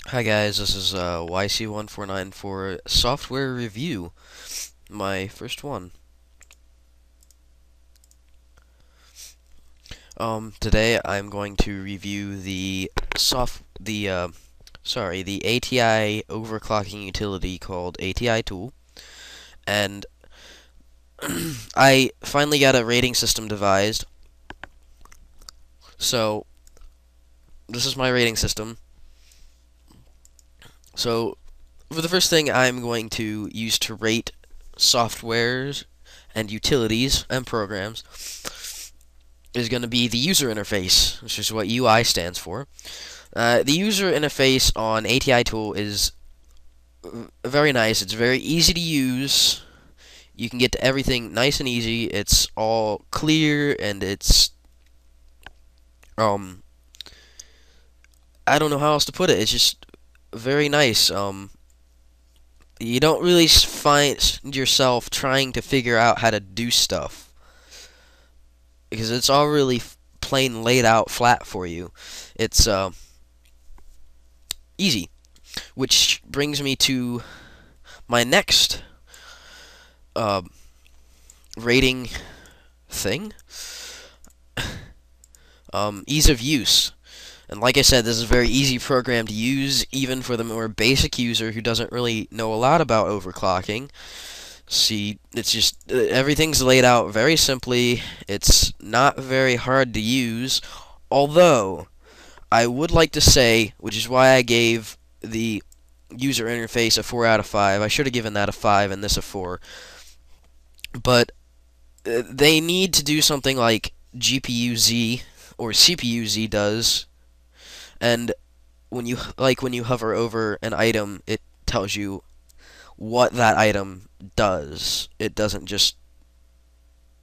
Hi guys, this is YC1494 for software review, my first one. Today I'm going to review the ATI overclocking utility called ATITool, and I finally got a rating system devised. So this is my rating system. So for the first thing I'm going to use to rate softwares and utilities and programs is going to be the user interface, which is what UI stands for. The user interface on ATITool is very nice. It's very easy to use. You can get to everything nice and easy. It's all clear and it's um I don't know how else to put it. It's just very nice. You don't really find yourself trying to figure out how to do stuff because it's all really plain laid out flat for you. It's easy, which brings me to my next uh, rating thing. Ease of use. And like I said, this is a very easy program to use, even for the more basic user who doesn't really know a lot about overclocking. See, it's just everything's laid out very simply. It's not very hard to use, although I would like to say, which is why I gave the user interface a 4 out of 5. I should have given that a 5 and this a 4. But they need to do something like GPU Z or CPU Z does, and when you hover over an item, it tells you what that item does. It doesn't just.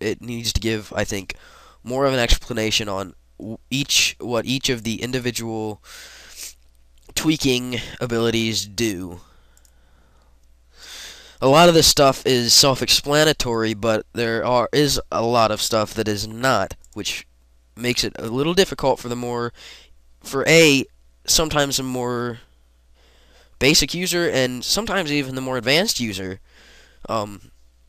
It needs to give, I think, more of an explanation on what each of the individual tweaking abilities do. A lot of this stuff is self-explanatory, but is a lot of stuff that is not, which makes it a little difficult sometimes a more basic user, and sometimes even the more advanced user.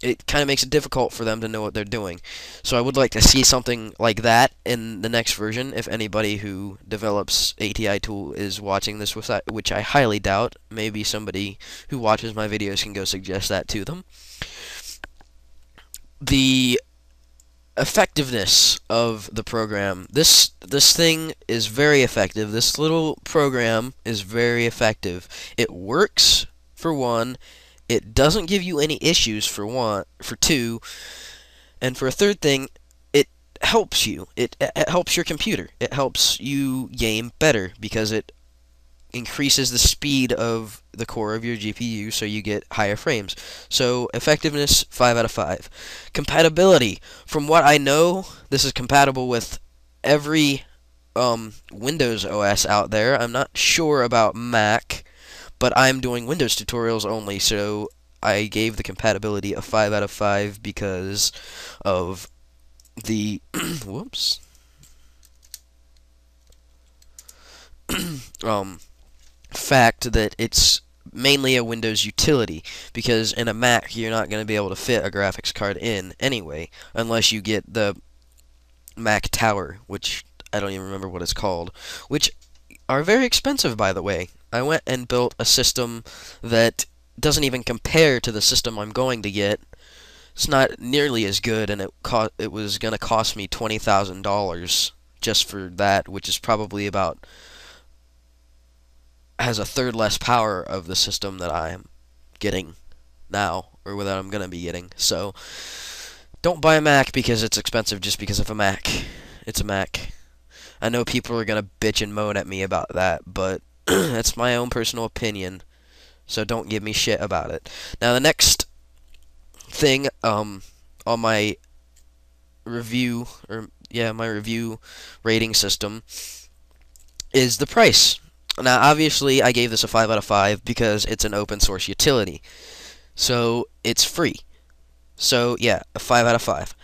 It kind of makes it difficult for them to know what they're doing. So I would like to see something like that in the next version. If anybody who develops ATITool is watching this, which I highly doubt, maybe somebody who watches my videos can go suggest that to them. The effectiveness of the program. This thing is very effective. This little program is very effective. It works, for one. It doesn't give you any issues, for two, and for a third thing, it helps you. It helps your computer. It helps you game better because it increases the speed of the core of your GPU, so you get higher frames. So effectiveness, 5 out of 5. Compatibility. From what I know, this is compatible with every Windows OS out there. I'm not sure about Mac, but I'm doing Windows tutorials only, so I gave the compatibility a 5 out of 5 because of the whoops. Fact that it's mainly a Windows utility, because in a Mac you're not going to be able to fit a graphics card in anyway, unless you get the Mac Tower, which I don't even remember what it's called, which are very expensive, by the way. I went and built a system that doesn't even compare to the system I'm going to get. It's not nearly as good, and it was going to cost me $20,000 just for that, which is probably has a third less power of the system that I'm getting now, or that I'm going to be getting. So don't buy a Mac because it's expensive just because of a Mac. It's a Mac. I know people are going to bitch and moan at me about that, but that's my own personal opinion, so don't give me shit about it. Now, the next thing on my review, my review rating system is the price. Now, obviously, I gave this a 5 out of 5 because it's an open source utility, so it's free. So, yeah, a 5 out of 5.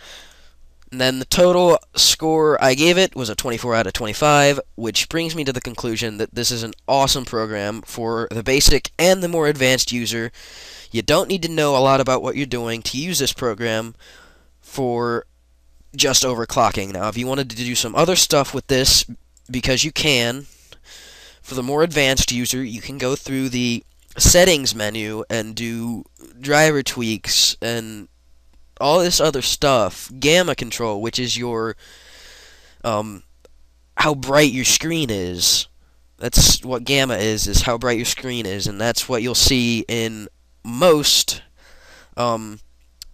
And then the total score I gave it was a 24 out of 25, which brings me to the conclusion that this is an awesome program for the basic and the more advanced user. You don't need to know a lot about what you're doing to use this program for just overclocking. Now, if you wanted to do some other stuff with this, because you can, for the more advanced user, you can go through the settings menu and do driver tweaks and all this other stuff. Gamma control, which is your how bright your screen is. That's what gamma is how bright your screen is, and that's what you'll see in most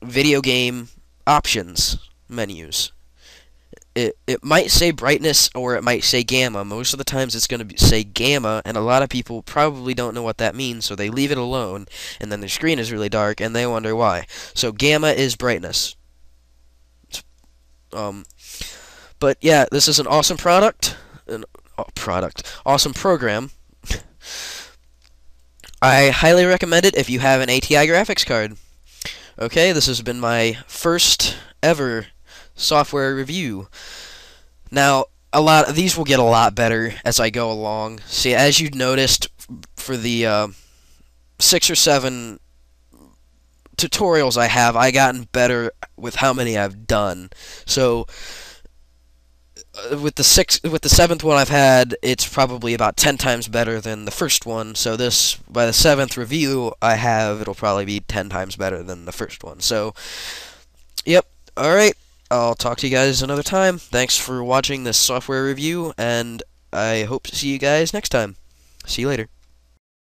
video game options menus. It might say brightness or it might say gamma. Most of the times it's going to say gamma, and a lot of people probably don't know what that means, so they leave it alone, and then their screen is really dark, and they wonder why. So gamma is brightness. But yeah, this is an awesome awesome program. I highly recommend it if you have an ATI graphics card. Okay, this has been my first ever software review. Now, these will get a lot better as I go along. See, as you noticed for the 6 or 7 tutorials I gotten better with how many I've done. So with the 7th one I've had, it's probably about 10 times better than the first one. So this, by the 7th review I have, it'll probably be 10 times better than the first one. So, yep. Alright, I'll talk to you guys another time. Thanks for watching this software review, and I hope to see you guys next time. See you later.